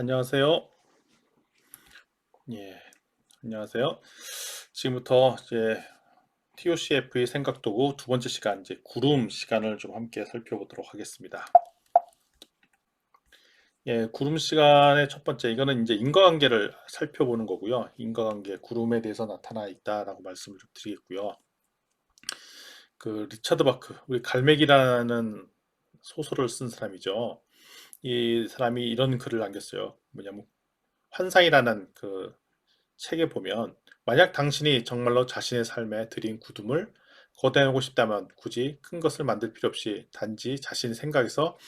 안녕하세요. 예, 안녕하세요. 지금부터 이제 TOCF의 생각도구 두 번째 시간, 이제 구름 시간을 좀 함께 살펴보도록 하겠습니다. 예, 구름 시간의 첫 번째, 이거는 이제 인과관계를 살펴보는 거고요. 인과관계, 구름에 대해서 나타나 있다라고 말씀을 좀 드리겠고요. 그 리차드 바크, 우리 갈매기라는 소설을 쓴 사람이죠. 이 사람이 이런 글을 남겼어요. 뭐냐면 환상이라는 그 책에 보면, 만약 당신이 정말로 자신의 삶에 들인 구둠을 걷어내고 싶다면 굳이 큰 것을 만들 필요 없이 단지 자신의 생각에서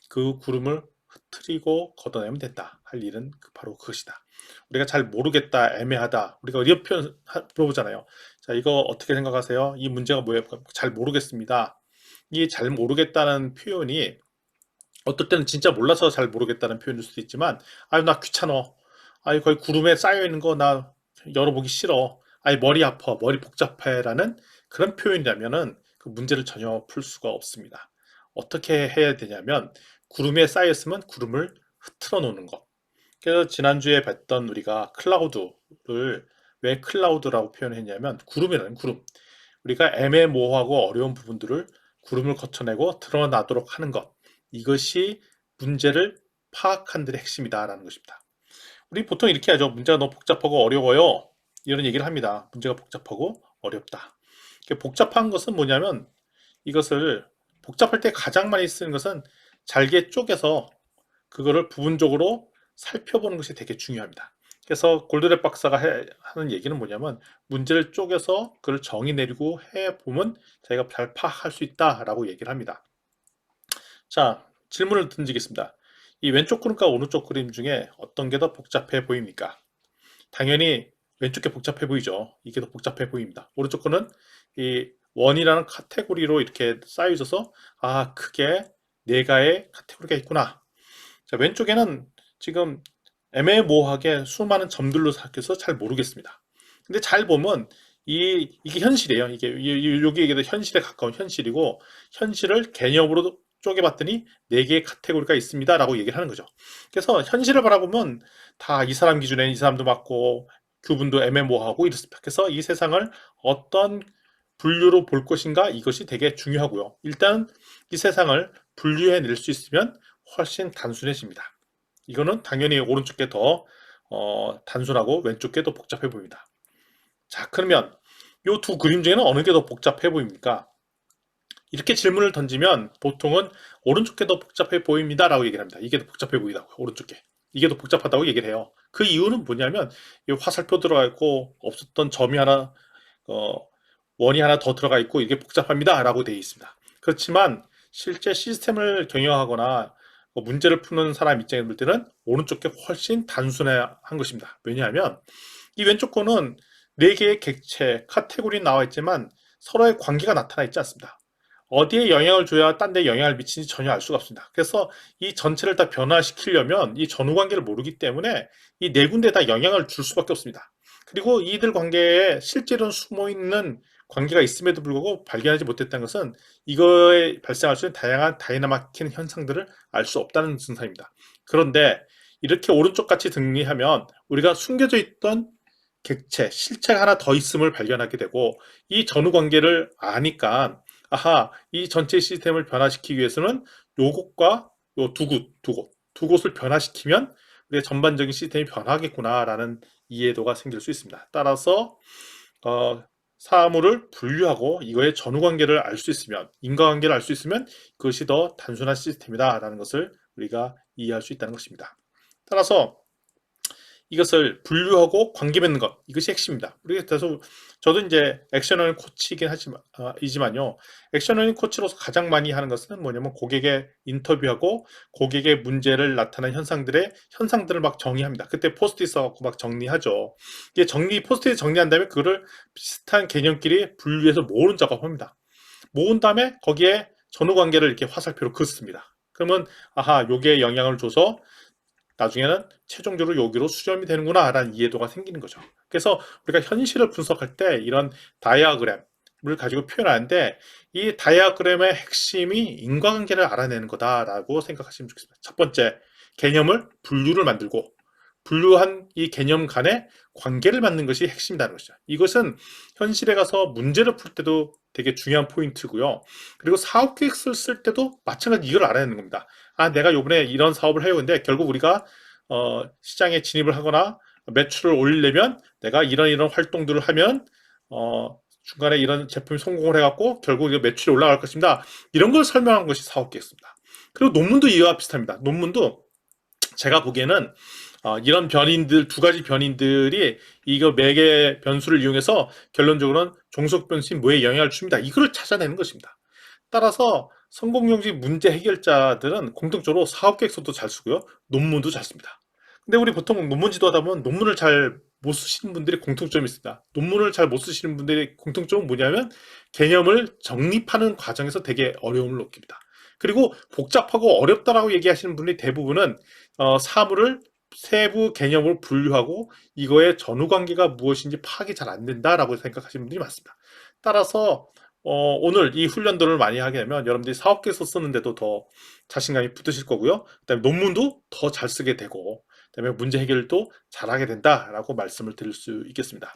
그 구름을 흐트리고 걷어내면 된다. 할 일은 바로 그것이다. 우리가 잘 모르겠다, 애매하다, 우리가 어려운 표현 물어보잖아요. 자, 이거 어떻게 생각하세요? 이 문제가 뭐예요? 잘 모르겠습니다. 이 잘 모르겠다는 표현이 어떨 때는 진짜 몰라서 잘 모르겠다는 표현일 수도 있지만, 아유 나 귀찮어, 아유 거기 구름에 쌓여 있는 거 나 열어보기 싫어, 아유 머리 아파, 머리 복잡해 라는 그런 표현이라면은 그 문제를 전혀 풀 수가 없습니다. 어떻게 해야 되냐면, 구름에 쌓여 있으면 구름을 흐트러 놓는 것. 그래서 지난주에 봤던 우리가 클라우드를 왜 클라우드라고 표현했냐면, 구름이라는 구름, 우리가 애매모호하고 어려운 부분들을 구름을 거쳐내고 드러나도록 하는 것, 이것이 문제를 파악하는 데의 핵심이다라는 것입니다. 우리 보통 이렇게 하죠. 문제가 너무 복잡하고 어려워요, 이런 얘기를 합니다. 문제가 복잡하고 어렵다. 복잡한 것은 뭐냐면, 이것을 복잡할 때 가장 많이 쓰는 것은 잘게 쪼개서 그거를 부분적으로 살펴보는 것이 되게 중요합니다. 그래서 골드랩 박사가 하는 얘기는 뭐냐면, 문제를 쪼개서 그걸 정의 내리고 해보면 자기가 잘 파악할 수 있다라고 얘기를 합니다. 자, 질문을 던지겠습니다. 이 왼쪽 그림과 오른쪽 그림 중에 어떤 게 더 복잡해 보입니까? 당연히 왼쪽 게 복잡해 보이죠. 이게 더 복잡해 보입니다. 오른쪽 거는 이 원이라는 카테고리로 이렇게 쌓여 있어서, 아, 크게 네 가의 카테고리가 있구나. 자, 왼쪽에는 지금 애매모호하게 수많은 점들로 삭혀서 잘 모르겠습니다. 근데 잘 보면 이게 현실이에요. 이게 현실에 가까운 현실이고, 현실을 개념으로 쪼개봤더니 네 개의 카테고리가 있습니다라고 얘기를 하는 거죠. 그래서 현실을 바라보면 다 이 사람 기준에 이 사람도 맞고 구분도 애매모호하고 이렇습니다. 그래서 이 세상을 어떤 분류로 볼 것인가, 이것이 되게 중요하고요. 일단 이 세상을 분류해낼 수 있으면 훨씬 단순해집니다. 이거는 당연히 오른쪽 게 더 단순하고 왼쪽 게 더 복잡해 보입니다. 자, 그러면 이 두 그림 중에는 어느 게 더 복잡해 보입니까? 이렇게 질문을 던지면 보통은 오른쪽 게 더 복잡해 보입니다 라고 얘기를 합니다. 이게 더 복잡해 보이다고, 오른쪽 게. 이게 더 복잡하다고 얘기를 해요. 그 이유는 뭐냐면, 이 화살표 들어가 있고 없었던 점이 하나, 어, 원이 하나 더 들어가 있고 이게 복잡합니다 라고 되어 있습니다. 그렇지만 실제 시스템을 경영하거나 문제를 푸는 사람 입장에 볼 때는 오른쪽 게 훨씬 단순한 것입니다. 왜냐하면 이 왼쪽 거는 네 개의 객체, 카테고리 나와 있지만 서로의 관계가 나타나 있지 않습니다. 어디에 영향을 줘야 딴 데 영향을 미치는지 전혀 알 수가 없습니다. 그래서 이 전체를 다 변화시키려면 이 전후 관계를 모르기 때문에 이 네 군데에 다 영향을 줄 수밖에 없습니다. 그리고 이들 관계에 실제로는 숨어있는 관계가 있음에도 불구하고 발견하지 못했다는 것은 이거에 발생할 수 있는 다양한 다이나마킨 현상들을 알 수 없다는 증상입니다. 그런데 이렇게 오른쪽 같이 정리하면 우리가 숨겨져 있던 객체, 실체가 하나 더 있음을 발견하게 되고, 이 전후 관계를 아니까, 아하, 이 전체 시스템을 변화시키기 위해서는 요곳과 요 두 곳을 변화시키면 우리의 전반적인 시스템이 변하겠구나라는 이해도가 생길 수 있습니다. 따라서 어, 사물을 분류하고 이거의 전후 관계를 알 수 있으면, 인과관계를 알 수 있으면 그것이 더 단순한 시스템이다라는 것을 우리가 이해할 수 있다는 것입니다. 따라서 이것을 분류하고 관계 맺는 것, 이것이 핵심입니다. 그래서 저도 이제 액션러닝 코치이긴 하지만 이지만요, 액션러닝 코치로서 가장 많이 하는 것은 뭐냐면, 고객의 인터뷰하고 고객의 문제를 나타낸 현상들을 막 정리합니다. 그때 포스트잇 써갖고 막 정리하죠. 이게 포스트잇 정리한 다음에 그거를 비슷한 개념끼리 분류해서 모으는 작업합니다. 모은 다음에 거기에 전후 관계를 이렇게 화살표로 긋습니다. 그러면 아하, 요게 영향을 줘서 나중에는 최종적으로 여기로 수렴이 되는구나 라는 이해도가 생기는 거죠. 그래서 우리가 현실을 분석할 때 이런 다이아그램을 가지고 표현하는데, 이 다이아그램의 핵심이 인과관계를 알아내는 거다라고 생각하시면 좋겠습니다. 첫 번째, 개념을 분류를 만들고 분류한 이 개념 간의 관계를 만드는 것이 핵심이라는 것이죠. 이것은 현실에 가서 문제를 풀 때도 되게 중요한 포인트고요. 그리고 사업 계획서를 쓸 때도 마찬가지 이걸 알아야 하는 겁니다. 아, 내가 요번에 이런 사업을 하려고 했는데 결국 우리가 시장에 진입을 하거나 매출을 올리려면 내가 이런 활동들을 하면 중간에 이런 제품이 성공을 해갖고 결국 매출이 올라갈 것입니다. 이런 걸 설명한 것이 사업 계획서입니다. 그리고 논문도 이와 비슷합니다. 논문도 제가 보기에는 이런 변인들, 두 가지 변인들이 이거 매개 변수를 이용해서 결론적으로는 종속 변수인 뭐에 영향을 줍니다. 이거를 찾아내는 것입니다. 따라서 성공정지 문제 해결자들은 공통적으로 사업 계획서도 잘 쓰고요. 논문도 잘 씁니다. 근데 우리 보통 논문 지도하다 보면 논문을 잘 못 쓰시는 분들이 공통점이 있습니다. 논문을 잘 못 쓰시는 분들의 공통점은 뭐냐면 개념을 정립하는 과정에서 되게 어려움을 느낍니다. 그리고 복잡하고 어렵다라고 얘기하시는 분들이 대부분은 사물을 세부 개념을 분류하고 이거의 전후 관계가 무엇인지 파악이 잘 안 된다라고 생각하시는 분들이 많습니다. 따라서 오늘 이 훈련들을 많이 하게 되면 여러분들이 사업 계획서 쓰는데도 더 자신감이 붙으실 거고요. 그다음에 논문도 더 잘 쓰게 되고, 그다음에 문제 해결도 잘하게 된다라고 말씀을 드릴 수 있겠습니다.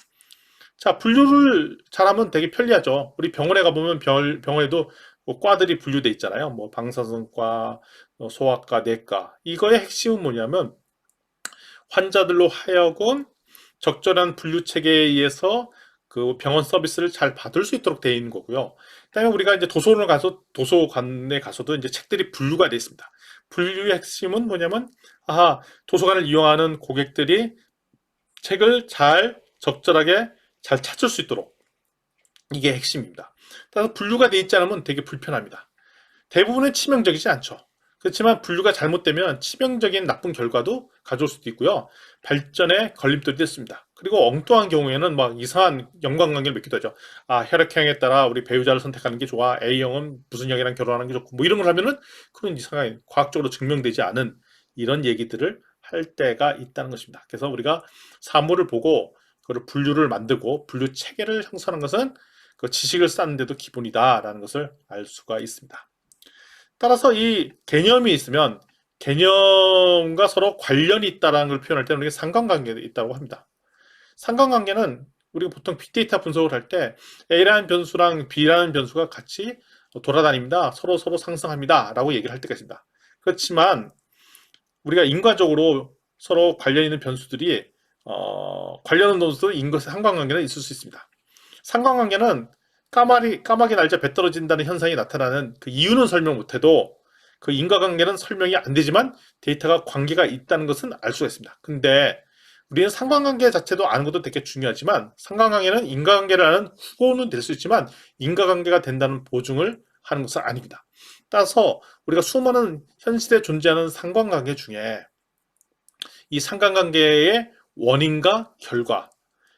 자, 분류를 잘하면 되게 편리하죠. 우리 병원에 가보면 병원에도 뭐 과들이 분류돼 있잖아요. 뭐 방사선과, 소아과, 내과. 이거의 핵심은 뭐냐면 환자들로 하여금 적절한 분류 체계에 의해서 그 병원 서비스를 잘 받을 수 있도록 되어 있는 거고요. 그다음에 우리가 이제 도서관에 가서도 이제 책들이 분류가 되어 있습니다. 분류의 핵심은 뭐냐면, 도서관을 이용하는 고객들이 책을 잘 적절하게 잘 찾을 수 있도록, 이게 핵심입니다. 따라서 분류가 되어 있지 않으면 되게 불편합니다. 대부분은 치명적이지 않죠. 그렇지만 분류가 잘못되면 치명적인 나쁜 결과도 가져올 수도 있고요. 발전에 걸림돌이 됐습니다. 그리고 엉뚱한 경우에는 막 이상한 연관관계를 맺기도 하죠. 혈액형에 따라 우리 배우자를 선택하는 게 좋아. A형은 무슨 형이랑 결혼하는 게 좋고, 뭐 이런 걸 하면은 그런 이상한 과학적으로 증명되지 않은 이런 얘기들을 할 때가 있다는 것입니다. 그래서 우리가 사물을 보고 그걸 분류를 만들고 분류 체계를 형성하는 것은 그 지식을 쌓는 데도 기본이다라는 것을 알 수가 있습니다. 따라서 이 개념이 있으면 개념과 서로 관련이 있다는 걸 표현할 때는 우리가 상관관계가 있다고 합니다. 상관관계는 우리가 보통 빅데이터 분석을 할 때 A라는 변수랑 B라는 변수가 같이 돌아다닙니다. 서로 상승합니다. 라고 얘기를 할 때가 있습니다. 그렇지만 우리가 인과적으로 서로 관련 있는 변수들이 관련 변수도 인과의 상관관계는 있을 수 있습니다. 상관관계는 까마귀 날짜 배 떨어진다는 현상이 나타나는 그 이유는 설명 못해도 그 인과관계는 설명이 안 되지만 데이터가 관계가 있다는 것은 알 수가 있습니다. 근데 우리는 상관관계 자체도 아는 것도 되게 중요하지만 상관관계는 인과관계를 아는 후보는 될 수 있지만 인과관계가 된다는 보증을 하는 것은 아닙니다. 따라서 우리가 수많은 현실에 존재하는 상관관계 중에 이 상관관계의 원인과 결과,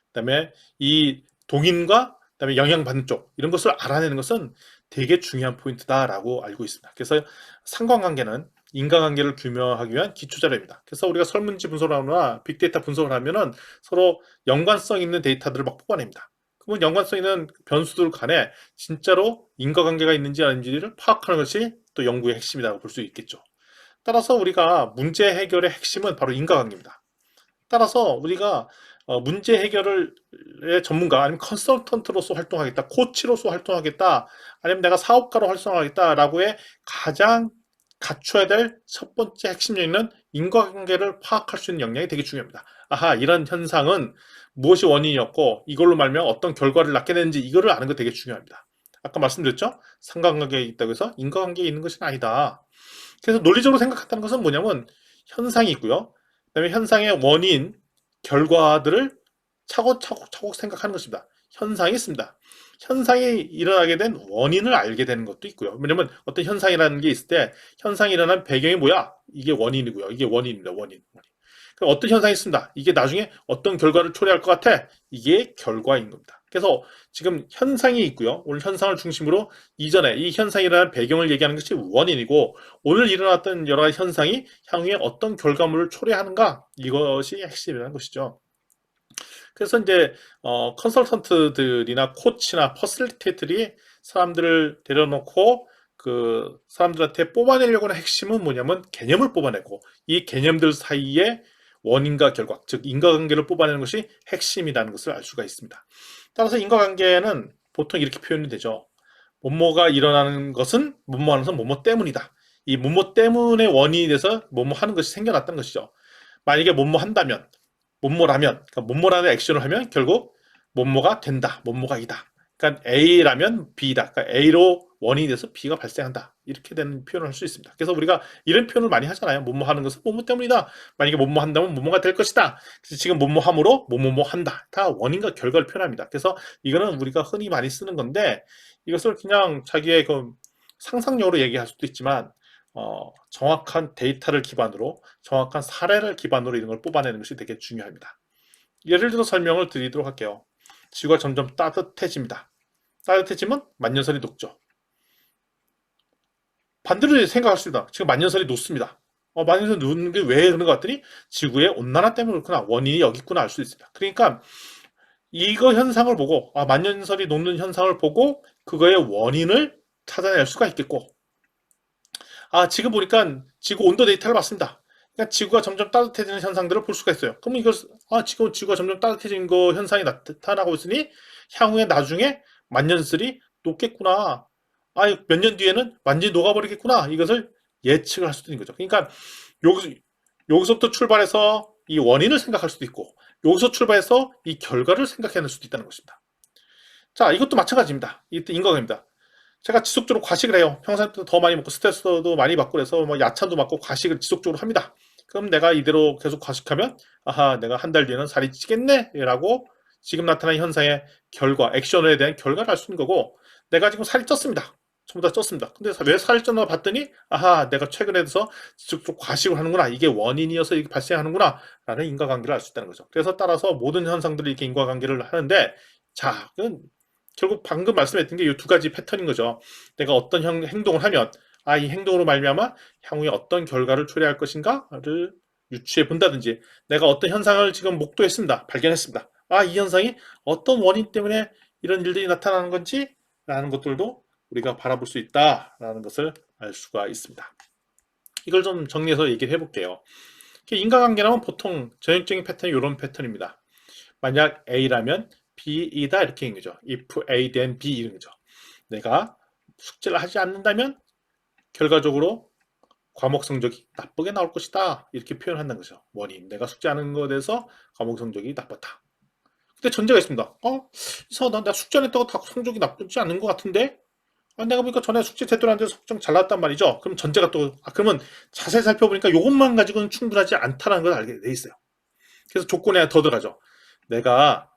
그다음에 이 동인과 그다음에 영향받는 쪽, 이런 것을 알아내는 것은 되게 중요한 포인트다라고 알고 있습니다. 그래서 상관관계는 인과관계를 규명하기 위한 기초자료입니다. 그래서 우리가 설문지 분석을 하거나 빅데이터 분석을 하면은 서로 연관성 있는 데이터들을 막 뽑아냅니다. 그러면 연관성 있는 변수들 간에 진짜로 인과관계가 있는지 아닌지를 파악하는 것이 또 연구의 핵심이라고 볼 수 있겠죠. 따라서 우리가 문제 해결의 핵심은 바로 인과관계입니다. 따라서 우리가 문제 해결의 전문가, 아니면 컨설턴트로서 활동하겠다, 코치로서 활동하겠다, 아니면 내가 사업가로 활동하겠다라고의 가장 갖춰야 될 첫 번째 핵심 요인은 인과관계를 파악할 수 있는 역량이 되게 중요합니다. 이런 현상은 무엇이 원인이었고 이걸로 말면 어떤 결과를 낳게 되는지 이거를 아는 거 되게 중요합니다. 아까 말씀드렸죠? 상관관계에 있다고 해서 인과관계에 있는 것은 아니다. 그래서 논리적으로 생각한다는 것은 뭐냐면 현상이 있고요. 그다음에 현상의 원인, 결과들을 차곡차곡 생각하는 것입니다. 현상이 있습니다. 현상이 일어나게 된 원인을 알게 되는 것도 있고요. 왜냐면 어떤 현상이라는 게 있을 때 현상이 일어난 배경이 뭐야? 이게 원인이고요. 이게 원인입니다. 원인. 그럼 어떤 현상이 있습니다. 이게 나중에 어떤 결과를 초래할 것 같아. 이게 결과인 겁니다. 그래서 지금 현상이 있고요. 오늘 현상을 중심으로 이전에 이 현상이 일어난 배경을 얘기하는 것이 원인이고, 오늘 일어났던 여러 가지 현상이 향후에 어떤 결과물을 초래하는가, 이것이 핵심이라는 것이죠. 그래서 이제 컨설턴트들이나 코치나 퍼실리테이터들이 사람들을 데려놓고 그 사람들한테 뽑아내려고 하는 핵심은 뭐냐면 개념을 뽑아내고 이 개념들 사이에 원인과 결과, 즉 인과관계를 뽑아내는 것이 핵심이라는 것을 알 수가 있습니다. 따라서 인과관계는 보통 이렇게 표현이 되죠. 뭐뭐가 일어나는 것은 뭐뭐 하는 것은 뭐뭐 때문이다. 이 뭐뭐 때문에 원인이 돼서 뭐뭐 하는 것이 생겨났다는 것이죠. 만약에 뭐뭐 한다면, 뭐뭐라면, 그러니까 뭐뭐라는 액션을 하면 결국 뭐뭐가 된다, 뭐뭐가 이다. 그러니까 A라면 B다. 그러니까 A로 원인이 돼서 B가 발생한다. 이렇게 되는 표현을 할 수 있습니다. 그래서 우리가 이런 표현을 많이 하잖아요. 뭐뭐 하는 것은 뭐뭐 때문이다. 만약에 뭐뭐 한다면 뭐뭐가 될 것이다. 그래서 지금 뭐뭐 함으로 뭐뭐뭐 한다. 다 원인과 결과를 표현합니다. 그래서 이거는 우리가 흔히 많이 쓰는 건데 이것을 그냥 자기의 그 상상력으로 얘기할 수도 있지만 정확한 데이터를 기반으로 정확한 사례를 기반으로 이런 걸 뽑아내는 것이 되게 중요합니다. 예를 들어 설명을 드리도록 할게요. 지구가 점점 따뜻해집니다. 따뜻해지면 만년설이 녹죠. 반대로 생각할 수 있다. 지금 만년설이 녹습니다. 만년설이 녹는 게 왜 그런 것 같더니 지구의 온난화 때문에 그렇구나. 원인이 여기 있구나 알 수 있습니다. 그러니까 이거 현상을 보고 만년설이 녹는 현상을 보고 그거의 원인을 찾아낼 수가 있겠고 지금 보니까 지구 온도 데이터를 봤습니다. 그러니까 지구가 점점 따뜻해지는 현상들을 볼 수가 있어요. 그럼 이걸 지금 지구가 점점 따뜻해진 거 현상이 나타나고 있으니 향후에 나중에 만년설이 녹겠구나. 몇 년 뒤에는 완전히 녹아버리겠구나. 이것을 예측을 할 수도 있는 거죠. 그러니까 여기서부터 출발해서 이 원인을 생각할 수도 있고 여기서 출발해서 이 결과를 생각해낼 수도 있다는 것입니다. 자, 이것도 마찬가지입니다. 이때 인과관계입니다. 제가 지속적으로 과식을 해요. 평소에 더 많이 먹고 스트레스도 많이 받고 그래서 뭐 야차도 맞고 과식을 지속적으로 합니다. 그럼 내가 이대로 계속 과식하면 내가 한 달 뒤에는 살이 찌겠네 라고 지금 나타난 현상의 결과, 액션에 대한 결과를 알 수 있는 거고 내가 지금 살이 쪘습니다. 전부 다 쪘습니다. 근데 왜 살이 쪘나 봤더니 내가 최근에 들어서 지속적으로 과식을 하는구나. 이게 원인이어서 이게 발생하는구나 라는 인과관계를 알 수 있다는 거죠. 그래서 따라서 모든 현상들이 이렇게 인과관계를 하는데 자, 그건 결국 방금 말씀했던 게 이 두 가지 패턴인 거죠. 내가 어떤 행동을 하면 이 행동으로 말미암아 향후에 어떤 결과를 초래할 것인가를 유추해 본다든지 내가 어떤 현상을 지금 목도했습니다. 발견했습니다. 이 현상이 어떤 원인 때문에 이런 일들이 나타나는 건지 라는 것들도 우리가 바라볼 수 있다라는 것을 알 수가 있습니다. 이걸 좀 정리해서 얘기를 해볼게요. 인과관계라면 보통 전형적인 패턴이 이런 패턴입니다. 만약 A라면 B이다 이렇게 있는 거죠. if A then B 이런 거죠. 내가 숙제를 하지 않는다면 결과적으로 과목 성적이 나쁘게 나올 것이다 이렇게 표현한다는 거죠. 원인, 내가 숙제하는 것에 대해서 과목 성적이 나빴다. 근데 전제가 있습니다. 이상하다. 나 숙제 안 했다고 다 성적이 나쁘지 않은 것 같은데 내가 보니까 전에 숙제 제대로 안 돼서 성적 잘 나왔단 말이죠. 그럼 전제가 또 그러면 자세히 살펴보니까 이것만 가지고는 충분하지 않다는 걸 알게 돼 있어요. 그래서 조건에 더 들어가죠. 내가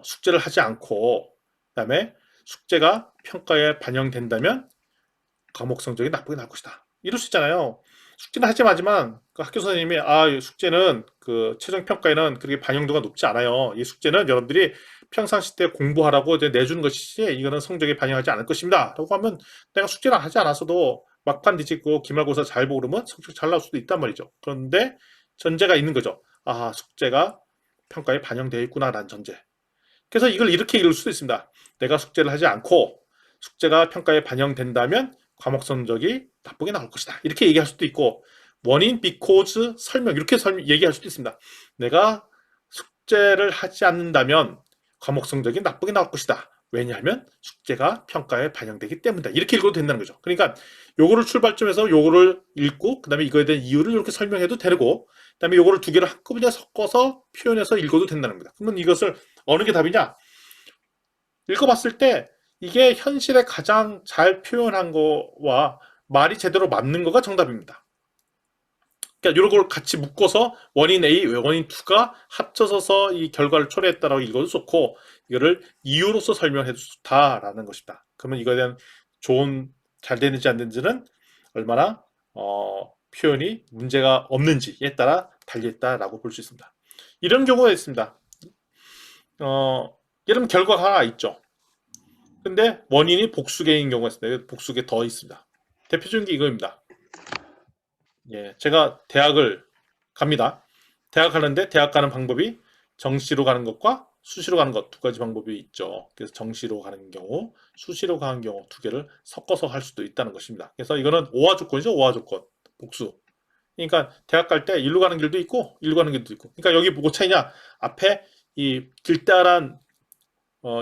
숙제를 하지 않고 그다음에 숙제가 평가에 반영된다면 과목 성적이 나쁘게 나올 것이다. 이럴 수 있잖아요. 숙제는 하지 마지만 그 학교 선생님이 숙제는 그 최종 평가에는 그렇게 반영도가 높지 않아요. 이 숙제는 여러분들이 평상시 때 공부하라고 이제 내주는 것이지 이거는 성적에 반영하지 않을 것입니다. 라고 하면 내가 숙제를 하지 않았어도 막판 뒤집고 기말고사 잘 보고 그러면 성적 잘 나올 수도 있단 말이죠. 그런데 전제가 있는 거죠. 숙제가 평가에 반영되어 있구나라는 전제. 그래서 이걸 이렇게 읽을 수도 있습니다. 내가 숙제를 하지 않고 숙제가 평가에 반영된다면 과목 성적이 나쁘게 나올 것이다. 이렇게 얘기할 수도 있고 원인, because, 설명 이렇게 얘기할 수도 있습니다. 내가 숙제를 하지 않는다면 과목 성적이 나쁘게 나올 것이다. 왜냐하면 숙제가 평가에 반영되기 때문이다. 이렇게 읽어도 된다는 거죠. 그러니까 요거를 출발점에서 요거를 읽고 그다음에 이거에 대한 이유를 이렇게 설명해도 되고 그다음에 요거를 두 개를 한꺼번에 섞어서 표현해서 읽어도 된다는 겁니다. 그러면 이것을 어느 게 답이냐? 읽어봤을 때 이게 현실에 가장 잘 표현한 거와 말이 제대로 맞는 거가 정답입니다. 그러니까 이런 걸 같이 묶어서 원인 A, 원인 2가 합쳐서 이 결과를 초래했다라고 읽어도 좋고 이거를 이유로서 설명해도 좋다라는 것입니다. 그러면 이거에 대한 잘 되는지 안 되는지는 얼마나 표현이 문제가 없는지에 따라 달려있다라고 볼 수 있습니다. 이런 경우가 있습니다. 예를 들면 결과가 하나 있죠. 근데 원인이 복수계인 경우가 있습니다. 복수계 더 있습니다. 대표적인 게 이거입니다. 제가 대학을 갑니다. 대학 가는데 대학 가는 방법이 정시로 가는 것과 수시로 가는 것 두 가지 방법이 있죠. 그래서 정시로 가는 경우, 수시로 가는 경우 두 개를 섞어서 할 수도 있다는 것입니다. 그래서 이거는 오화 조건이죠. 오화 조건. 복수. 그러니까 대학 갈 때 일로 가는 길도 있고 일로 가는 길도 있고. 그러니까 여기 뭐 차이냐? 앞에 이 길다란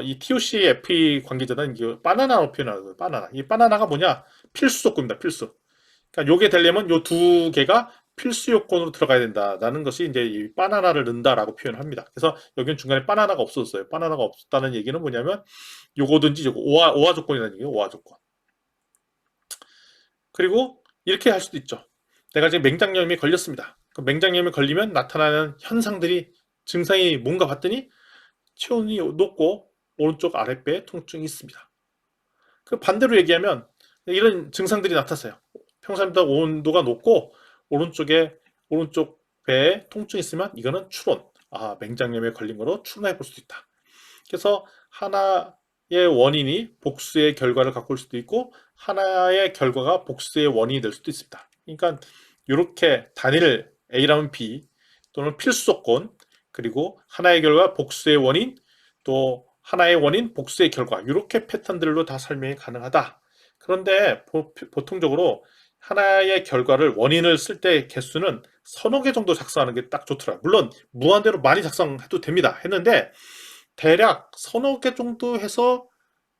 이 TOC FE 관계자는 이게 바나나로 표현하는 거예요. 바나나. 이 바나나가 뭐냐? 필수 조건입니다. 필수. 그러니까 요게 되려면 요 두 개가 필수 요건으로 들어가야 된다라는 것이 이제 이 바나나를 넣는다라고 표현을 합니다. 그래서 여기는 중간에 바나나가 없었어요. 바나나가 없었다는 얘기는 뭐냐면 요거든지 요거 오화 조건이라는 얘기예요. 오화 조건. 그리고 이렇게 할 수도 있죠. 내가 지금 맹장염에 걸렸습니다. 그 맹장염에 걸리면 나타나는 현상들이 증상이 뭔가 봤더니 체온이 높고 오른쪽 아랫배에 통증이 있습니다. 그 반대로 얘기하면 이런 증상들이 나타나요. 평소보다 온도가 높고 오른쪽 배에 통증이 있으면 이거는 추론. 맹장염에 걸린 거로 추론해 볼 수도 있다. 그래서 하나의 원인이 복수의 결과를 갖고 올 수도 있고 하나의 결과가 복수의 원인이 될 수도 있습니다. 그러니까 이렇게 단일 A라면 B 또는 필수 조건 그리고 하나의 결과 복수의 원인 또 하나의 원인 복수의 결과 이렇게 패턴들로 다 설명이 가능하다. 그런데 보통적으로 하나의 결과를 원인을 쓸 때 개수는 서너 개 정도 작성하는 게 딱 좋더라. 물론 무한대로 많이 작성해도 됩니다. 했는데 대략 서너 개 정도 해서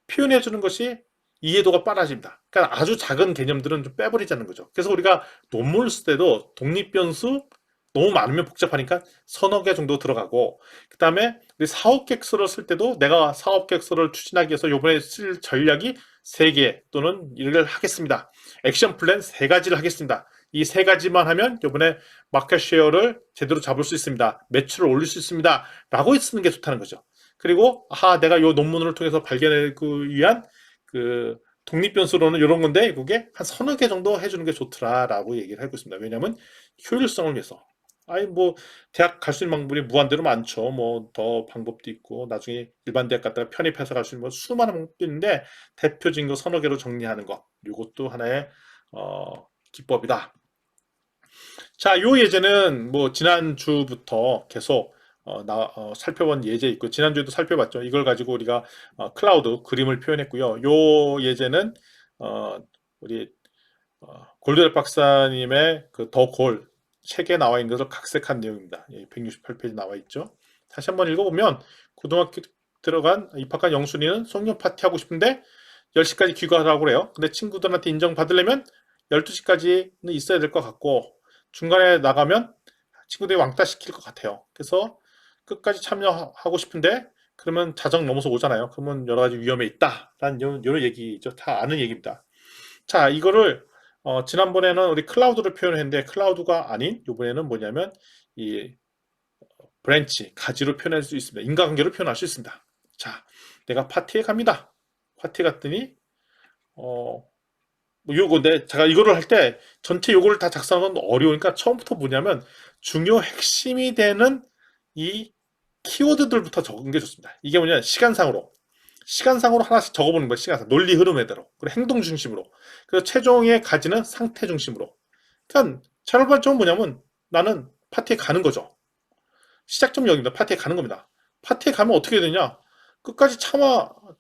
표현해 주는 것이 이해도가 빨라집니다. 그러니까 아주 작은 개념들은 좀 빼버리자는 거죠. 그래서 우리가 논문을 쓸 때도 독립변수 너무 많으면 복잡하니까 서너 개 정도 들어가고 그 다음에 우리 사업계획서를 쓸 때도 내가 사업계획서를 추진하기 위해서 이번에 쓸 전략이 3개 또는 이걸 하겠습니다. 액션 플랜 3가지를 하겠습니다. 이 3가지만 하면 이번에 마켓 쉐어를 제대로 잡을 수 있습니다. 매출을 올릴 수 있습니다. 라고 쓰는 게 좋다는 거죠. 그리고 내가 이 논문을 통해서 발견하기 위한 그 독립변수로는 이런 건데 이게 한 서너 개 정도 해주는 게 좋더라라고 얘기를 하고 있습니다. 왜냐하면 효율성을 위해서. 뭐 대학 갈 수 있는 방법이 무한대로 많죠. 뭐 더 방법도 있고 나중에 일반 대학 갔다가 편입해서 갈 수 있는 수많은 방법도 있는데 대표적인 거 서너 개로 정리하는 거 이것도 하나의 기법이다. 자, 요 예제는 뭐 지난주부터 계속 살펴본 예제 있고 지난주에도 살펴봤죠. 이걸 가지고 우리가 클라우드 그림을 표현했고요. 요 예제는 우리 골드웰 박사님의 그 더 골 책에 나와 있는 것을 각색한 내용입니다. 168페이지 나와 있죠. 다시 한번 읽어보면 고등학교 들어간 입학한 영순이는 송년 파티 하고 싶은데 10시까지 귀가하라고 그래요. 근데 친구들한테 인정받으려면 12시까지는 있어야 될 것 같고 중간에 나가면 친구들이 왕따 시킬 것 같아요. 그래서 끝까지 참여하고 싶은데 그러면 자정 넘어서 오잖아요. 그러면 여러 가지 위험에 있다. 라는 이런 얘기죠. 다 아는 얘기입니다. 자, 이거를 지난번에는 우리 클라우드를 표현했는데 클라우드가 아닌 이번에는 뭐냐면 이 브랜치, 가지로 표현할 수 있습니다. 인과관계로 표현할 수 있습니다. 자, 내가 파티에 갑니다. 파티 갔더니 요건데 제가 이거를 할 때 전체 요거를 다 작성하는 건 어려우니까 처음부터 뭐냐면 중요 핵심이 되는 이 키워드들부터 적은 게 좋습니다. 이게 뭐냐면 시간상으로 하나씩 적어보는 거예요. 시간상 논리 흐름에대로 그리고 행동 중심으로 그래서 최종의 가지는 상태 중심으로. 그러니까 차별점은 뭐냐면 나는 파티에 가는 거죠. 시작점 여기입니다. 파티에 가는 겁니다. 파티에 가면 어떻게 되냐? 끝까지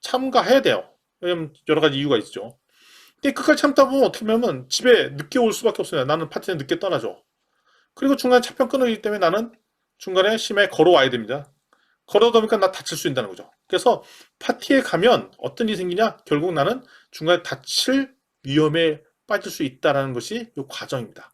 참가해야 돼요. 왜냐면 여러 가지 이유가 있죠. 근데 끝까지 참다 보면 어떻게 보면 집에 늦게 올 수밖에 없어요. 나는 파티에 늦게 떠나죠. 그리고 중간에 차편 끊어지기 때문에 나는 중간에 심하게 걸어와야 됩니다. 걸어다 보니까 나 다칠 수 있다는 거죠. 그래서 파티에 가면 어떤 일이 생기냐? 결국 나는 중간에 다칠 위험에 빠질 수 있다는 것이 이 과정입니다.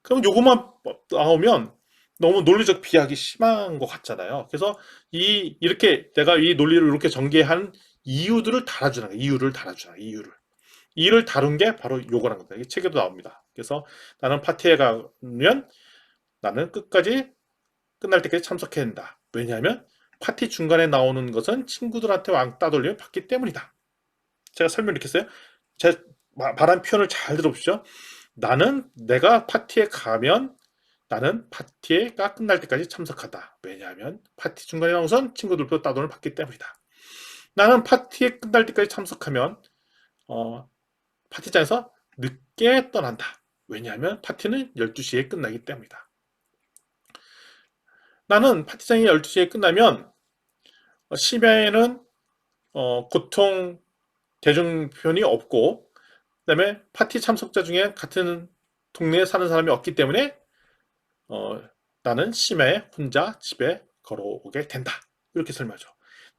그럼 요것만 나오면 너무 논리적 비약이 심한 것 같잖아요. 그래서 이렇게 내가 이 논리를 이렇게 전개한 이유들을 달아주는 거예요. 이유를 다룬 게 바로 요거란 겁니다. 이 책에도 나옵니다. 그래서 나는 파티에 가면 나는 끝날 때까지 참석해야 된다. 왜냐하면 파티 중간에 나오는 것은 친구들한테 왕따 돌리면 받기 때문이다. 제가 설명 이렇게 했어요. 제 말한 표현을 잘 들어보시죠. 내가 파티에 가면 나는 파티가 끝날 때까지 참석하다. 왜냐하면 파티 중간에 나오는 것은 친구들부터 따돌을 받기 때문이다. 나는 파티에 끝날 때까지 참석하면 파티장에서 늦게 떠난다. 왜냐하면 파티는 12시에 끝나기 때문이다. 나는 파티장이 12시에 끝나면 심야에는 고통 대중 표현이 없고, 그다음에 파티 참석자 중에 같은 동네에 사는 사람이 없기 때문에 나는 심야에 혼자 집에 걸어오게 된다. 이렇게 설명하죠.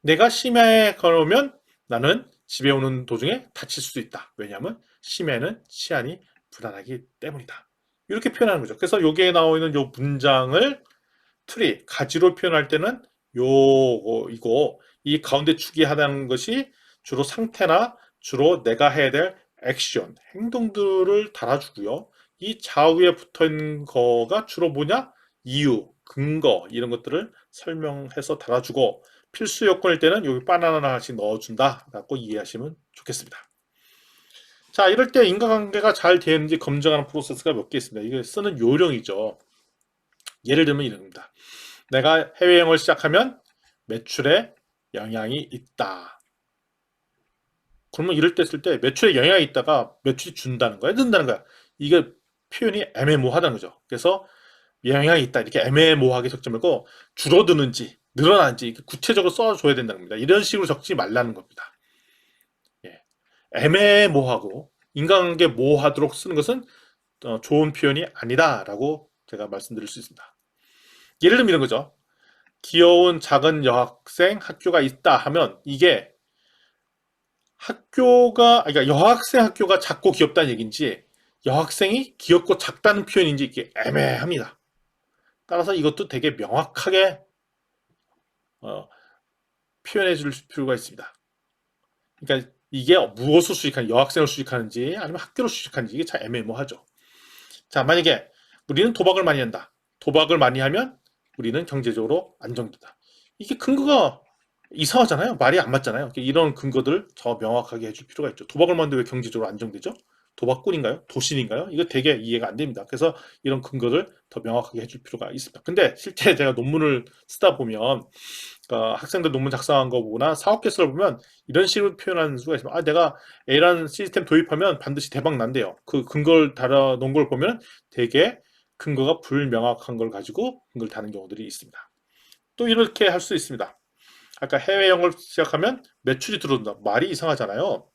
내가 심야에 걸어오면 나는 집에 오는 도중에 다칠 수도 있다. 왜냐하면 심야에는 치안이 불안하기 때문이다. 이렇게 표현하는 거죠. 그래서 여기에 나와 있는 요 문장을 트리, 가지로 표현할 때는 이거, 이 가운데 축이 하는 것이 주로 상태나 주로 내가 해야 될 액션, 행동들을 달아주고요. 이 좌우에 붙어 있는 거가 주로 뭐냐? 이유, 근거, 이런 것들을 설명해서 달아주고, 필수 요건일 때는 여기 바나나 하나씩 넣어준다 라고 이해하시면 좋겠습니다. 자, 이럴 때 인과관계가 잘 되는지 검증하는 프로세스가 몇 개 있습니다. 이게 쓰는 요령이죠. 예를 들면 이런 겁니다. 내가 해외여행을 시작하면 매출에 영향이 있다. 그러면 이럴 때 쓸 때 매출에 영향이 있다가 매출이 준다는 거야, 든다는 거야. 이게 표현이 애매모호하다는 거죠. 그래서 영향이 있다 이렇게 애매모호하게 적지 말고 줄어드는지 늘어나는지 구체적으로 써줘야 된다는 겁니다. 이런 식으로 적지 말라는 겁니다. 예. 애매모호하고 인간관계 모호하도록 쓰는 것은 좋은 표현이 아니다라고 제가 말씀드릴 수 있습니다. 예를 들면 이런 거죠. 귀여운 작은 여학생 학교가 있다 하면 이게 그러니까 여학생 학교가 작고 귀엽다는 얘기인지 여학생이 귀엽고 작다는 표현인지 이게 애매합니다. 따라서 이것도 되게 명확하게 표현해 줄 필요가 있습니다. 그러니까 이게 무엇을 수식하는 여학생을 수식하는지 아니면 학교를 수식하는지 이게 참 애매모호하죠. 자, 만약에 우리는 도박을 많이 한다. 도박을 많이 하면 우리는 경제적으로 안정된다. 이게 근거가 이상하잖아요. 말이 안 맞잖아요. 이런 근거들 더 명확하게 해줄 필요가 있죠. 도박을 하는데 왜 경제적으로 안정되죠? 도박꾼인가요? 도신인가요? 이거 되게 이해가 안 됩니다. 그래서 이런 근거를 더 명확하게 해줄 필요가 있습니다. 근데 실제 제가 논문을 쓰다 보면 학생들 논문 작성한 거 보거나 사업 개설을 보면 이런 식으로 표현하는 수가 있습니다. 내가 A라는 시스템 도입하면 반드시 대박 난대요. 그 근거를 달아 놓은 걸 보면 되게 근거가 불명확한 걸 가지고 근거를 다는 경우들이 있습니다. 또 이렇게 할 수 있습니다. 아까 해외여행을 시작하면 매출이 들어온다. 말이 이상하잖아요.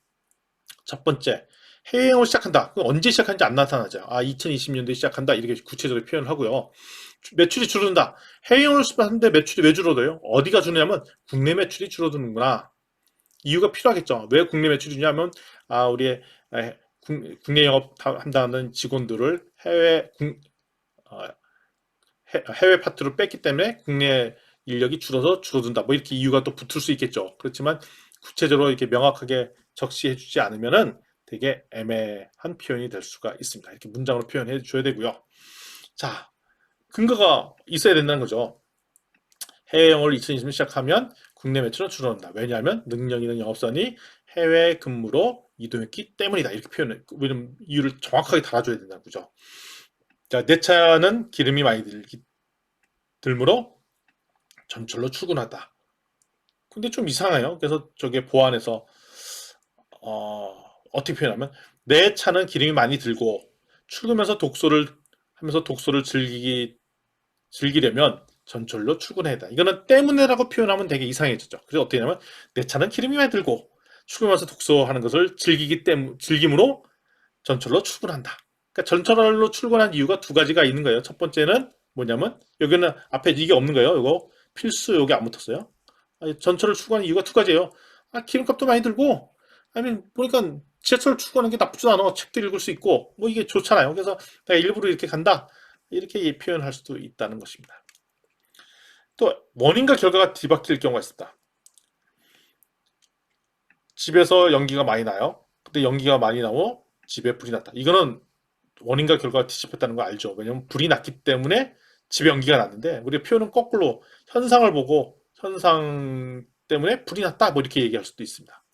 첫 번째, 해외여행을 시작한다. 그럼 언제 시작하는지 안 나타나죠. 2020년도에 시작한다. 이렇게 구체적으로 표현을 하고요. 매출이 줄어든다. 해외여행을 하는데 매출이 왜 줄어들어요? 어디가 줄느냐면 국내 매출이 줄어드는구나. 이유가 필요하겠죠. 왜 국내 매출이 줄냐면 우리 국내 영업 한다는 직원들을 해외 파트로 뺐기 때문에 국내 인력이 줄어든다. 뭐 이렇게 이유가 또 붙을 수 있겠죠. 그렇지만 구체적으로 이렇게 명확하게 적시해 주지 않으면은 되게 애매한 표현이 될 수가 있습니다. 이렇게 문장으로 표현해 줘야 되고요. 자, 근거가 있어야 된다는 거죠. 해외영어를 2020년 시작하면 국내 매출은 줄어든다. 왜냐하면 능력 있는 영업사원이 해외 근무로 이동했기 때문이다. 이렇게 표현을, 이유를 정확하게 달아줘야 된다는 거죠. 자, 내 차는 기름이 많이 들므로 전철로 출근하다. 근데 좀 이상해요. 그래서 저게 보안에서 어떻게 표현하면 내 차는 기름이 많이 들고 출근하면서 독서를 즐기려면 전철로 출근해야 한다. 이거는 때문에라고 표현하면 되게 이상해졌죠. 그래서 어떻게 하냐면 내 차는 기름이 많이 들고 출근하면서 독서하는 것을 즐김으로 전철로 출근한다. 그러니까 전철로 출근한 이유가 두 가지가 있는 거예요. 첫 번째는 뭐냐면 여기는 앞에 이게 없는 거예요. 이거 필수 여기 안 붙었어요. 전철을 출근하는 이유가 두 가지예요. 기름값도 많이 들고 아니 보니까 지하철 출근하는 게 나쁘지 않아. 책도 읽을 수 있고 뭐 이게 좋잖아요. 그래서 내가 일부러 이렇게 간다. 이렇게 표현할 수도 있다는 것입니다. 또 원인과 결과가 뒤바뀔 경우가 있습니다. 집에서 연기가 많이 나요. 근데 연기가 많이 나고 집에 불이 났다. 이거는 원인과 결과가 뒤집혔다는 거 알죠? 왜냐면 불이 났기 때문에 집에 연기가 났는데 우리가 표현은 거꾸로 현상을 보고 현상 때문에 불이 났다 뭐 이렇게 얘기할 수도 있습니다.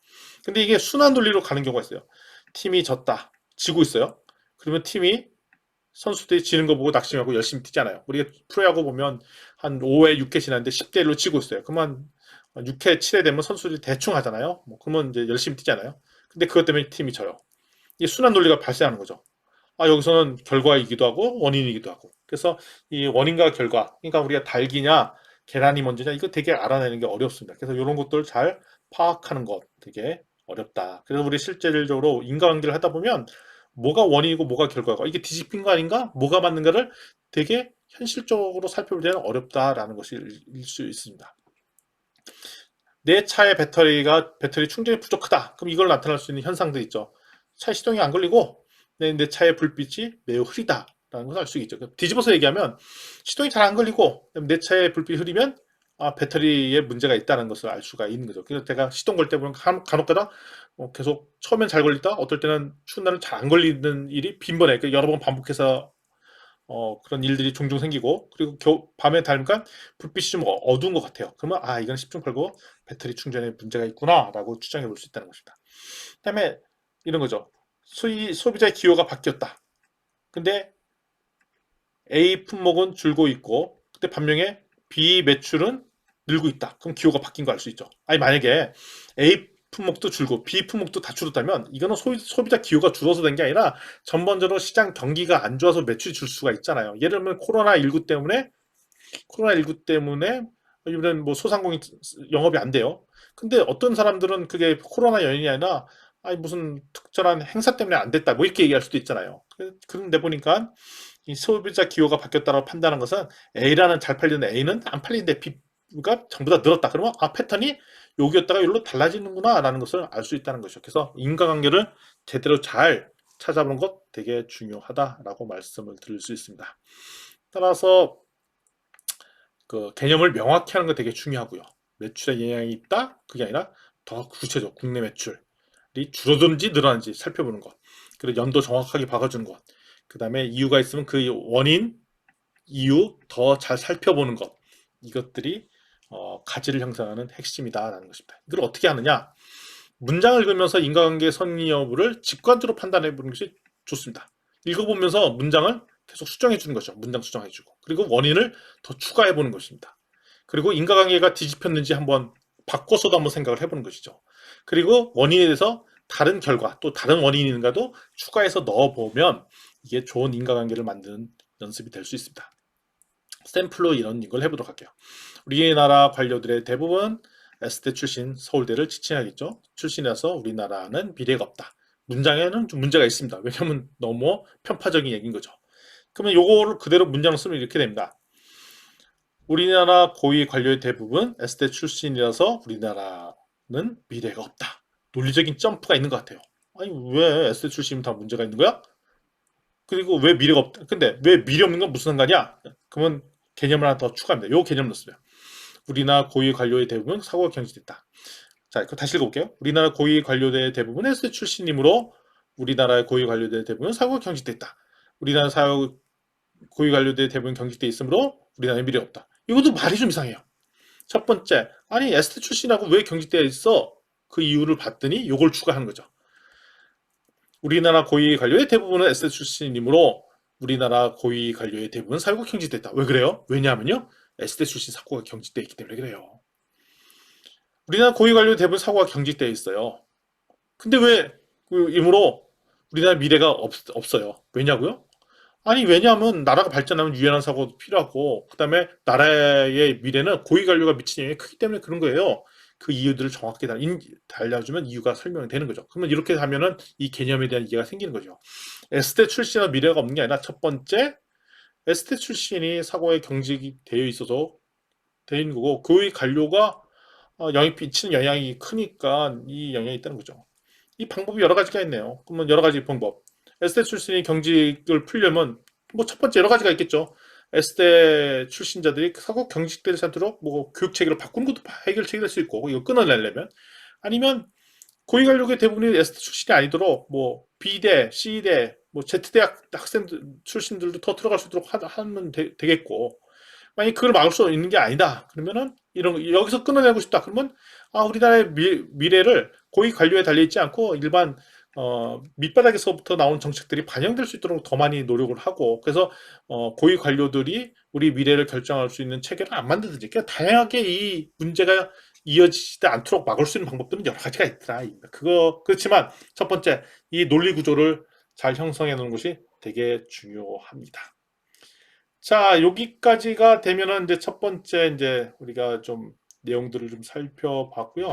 근데 이게 순환 논리로 가는 경우가 있어요. 팀이 졌다. 지고 있어요. 그러면 팀이 선수들이 지는 거 보고 낙심하고 열심히 뛰잖아요. 우리가 프로야구 보면 한 5회, 6회 지났는데 10대 1로 지고 있어요. 그러면 6회, 7회 되면 선수들이 대충 하잖아요. 그러면 이제 열심히 뛰잖아요. 근데 그것 때문에 팀이 져요. 이 순환 논리가 발생하는 거죠. 여기서는 결과이기도 하고 원인이기도 하고. 그래서 이 원인과 결과, 그러니까 우리가 닭이냐 계란이 뭔지냐 이거 되게 알아내는 게 어렵습니다. 그래서 이런 것들 잘 파악하는 것 되게 어렵다. 그래서 우리 실질적으로 인과관계를 하다 보면 뭐가 원인이고 뭐가 결과고 이게 뒤집힌 거 아닌가? 뭐가 맞는가를 되게 현실적으로 살펴볼 때는 어렵다라는 것일 수 있습니다. 내 차의 배터리 충전이 부족하다. 그럼 이걸 나타날 수 있는 현상도 있죠. 차에 시동이 안 걸리고 내 차의 불빛이 매우 흐리다라는 것을 알 수 있죠. 뒤집어서 얘기하면 시동이 잘 안 걸리고 내 차의 불빛이 흐리면 배터리에 문제가 있다는 것을 알 수가 있는 거죠. 그래서 제가 시동 걸 때 보면 간혹가다 계속 처음엔 잘 걸리다 어떨 때는 추운 날은 잘 안 걸리는 일이 빈번해. 여러 번 반복해서 그런 일들이 종종 생기고 그리고 밤에 닮으니까 불빛이 좀 어두운 것 같아요. 그러면 이건 10중 팔구 배터리 충전에 문제가 있구나라고 추정해 볼 수 있다는 것입니다. 그다음에 이런 거죠. 소비자의 기호가 바뀌었다. 근데 A 품목은 줄고 있고 근데 반면에 B 매출은 늘고 있다. 그럼 기호가 바뀐 거 알 수 있죠. 아니 만약에 A 품목도 줄고 B 품목도 다 줄었다면 이거는 소비자 기호가 줄어서 된 게 아니라 전반적으로 시장 경기가 안 좋아서 매출이 줄 수가 있잖아요. 예를 들면 코로나19 때문에 이번엔 뭐 소상공인 영업이 안 돼요. 근데 어떤 사람들은 그게 코로나 연인이 아니라 무슨 특별한 행사 때문에 안 됐다 뭐 이렇게 얘기할 수도 있잖아요. 그런데 보니까 이 소비자 기호가 바뀌었다고 판단한 것은 A라는 잘 팔리는 A는 안 팔리는데 B가 전부 다 늘었다. 그러면 패턴이 여기였다가 여기로 달라지는구나 라는 것을 알 수 있다는 것이죠. 그래서 인과관계를 제대로 잘 찾아보는 것 되게 중요하다라고 말씀을 드릴 수 있습니다. 따라서 그 개념을 명확히 하는 거 되게 중요하고요. 매출에 영향이 있다? 그게 아니라 더 구체적 국내 매출이 줄어드는지 늘어나는지 살펴보는 것. 그리고 연도 정확하게 박아주는 것. 그 다음에 이유가 있으면 그 원인, 이유 더 잘 살펴보는 것. 이것들이 가치를 형성하는 핵심이다라는 것입니다. 이걸 어떻게 하느냐? 문장을 읽으면서 인과관계 성립 여부를 직관적으로 판단해 보는 것이 좋습니다. 읽어보면서 문장을 계속 수정해 주는 거죠. 문장 수정해 주고. 그리고 원인을 더 추가해 보는 것입니다. 그리고 인과관계가 뒤집혔는지 한번 바꿔서도 한번 생각을 해보는 것이죠. 그리고 원인에 대해서 다른 결과 또 다른 원인이 있는가도 추가해서 넣어보면 이게 좋은 인과관계를 만드는 연습이 될 수 있습니다. 샘플로 이런 걸 해보도록 할게요. 우리나라 관료들의 대부분 S대 출신 서울대를 지칭하겠죠. 출신이라서 우리나라는 미래가 없다. 문장에는 좀 문제가 있습니다. 왜냐하면 너무 편파적인 얘기인 거죠. 그러면 요거를 그대로 문장을 쓰면 이렇게 됩니다. 우리나라 고위 관료의 대부분 S대 출신이라서 우리나라는 미래가 없다. 논리적인 점프가 있는 것 같아요. 아니 왜 S대 출신이면 다 문제가 있는 거야? 그리고 왜 미래가 없다? 근데 왜 미래 없는 건 무슨 상관이야? 그러면 개념을 하나 더 추가합니다. 요 개념을 넣습니다. 우리나라 고위 관료의 대부분 사고가 경직됐다. 자, 이거 다시 읽어볼게요. 우리나라 고위 관료의 대부분 S대 출신이므로 우리나라의 고위 관료의 대부분 사고가 경직됐다. 우리나라 고위 관료의 대부분 경직돼 있으므로 우리나라에 미래가 없다. 이것도 말이 좀 이상해요. 첫 번째, 아니 S대 출신하고 왜 경직되어 있어? 그 이유를 봤더니 요걸 추가하는 거죠. 우리나라 고위 관료의 대부분은 S대 출신이므로 우리나라 고위 관료의 대부분은 사고가 경직됐다. 왜 그래요? 왜냐하면요. S대 출신 사고가 경직되어 있기 때문에 그래요. 우리나라 고위 관료 대부분 사고가 경직되어 있어요. 근데 왜 이므로 우리나라 미래가 없어요. 왜냐고요? 아니 왜냐하면 나라가 발전하면 유연한 사고도 필요하고 그다음에 나라의 미래는 고위 관료가 미치는 영향이 크기 때문에 그런 거예요. 그 이유들을 정확히 달려주면 이유가 설명이 되는 거죠. 그러면 이렇게 하면은 이 개념에 대한 이해가 생기는 거죠. S대 출신은 미래가 없는 게 아니라 첫 번째 S대 출신이 사고에 경직이 되어 있어서 되는 거고 고위 관료가 영향이 미치는 영향이 크니까 이 영향이 있다는 거죠. 이 방법이 여러 가지가 있네요. 그러면 여러 가지 방법. S대 출신이 경직을 풀려면 뭐 첫 번째 여러 가지가 있겠죠. S대 출신자들이 사고 경직되지 않도록 뭐 교육 체계를 바꾸는 것도 해결책이 될 수 있고 이거 끊어내려면 아니면 고위 관료의 대부분이 S대 출신이 아니도록 뭐 B대, C대, 뭐 Z대학 학생들 출신들도 더 들어갈 수 있도록 하면 되겠고 만약 그걸 막을 수 있는 게 아니다. 그러면은 여기서 끊어내고 싶다. 그러면 우리나라의 미래를 고위 관료에 달려 있지 않고 일반 밑바닥에서부터 나온 정책들이 반영될 수 있도록 더 많이 노력을 하고 그래서 고위 관료들이 우리 미래를 결정할 수 있는 체계를 안 만드든지 그러니까 다양하게 이 문제가 이어지지 않도록 막을 수 있는 방법들은 여러 가지가 있더라. 그렇지만 첫 번째 이 논리 구조를 잘 형성해 놓는 것이 되게 중요합니다. 자, 여기까지가 되면은 이제 첫 번째 이제 우리가 좀 내용들을 좀 살펴봤고요.